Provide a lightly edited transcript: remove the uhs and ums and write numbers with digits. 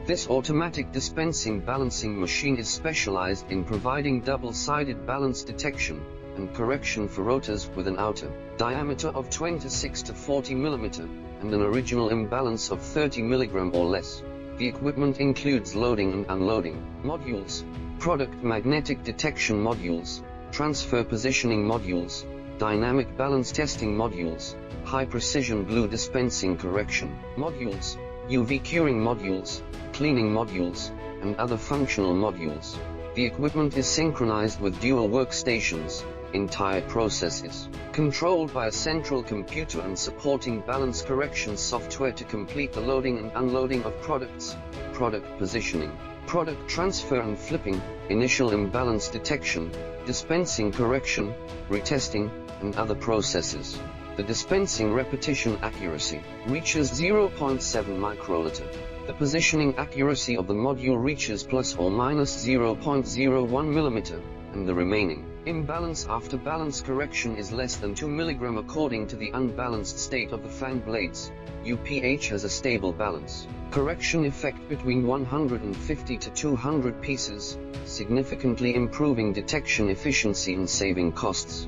This automatic dispensing balancing machine is specialized in providing double-sided balance detection and correction for rotors with an outer diameter of 26 to 40 mm and an original imbalance of 30 mg or less. The equipment includes loading and unloading modules, product magnetic detection modules, transfer positioning modules, dynamic balance testing modules, high-precision glue dispensing correction modules, UV curing modules, cleaning modules, and other functional modules. The equipment is synchronized with dual workstations, entire processes, controlled by a central computer and supporting balance correction software to complete the loading and unloading of products, product positioning, product transfer and flipping, initial imbalance detection, dispensing correction, retesting, and other processes. The dispensing repetition accuracy reaches 0.7 microliter. The positioning accuracy of the module reaches plus or minus 0.01 mm, and the remaining imbalance after balance correction is less than 2 mg according to the unbalanced state of the fan blades. UPH has a stable balance correction effect between 150 to 200 pieces, significantly improving detection efficiency and saving costs.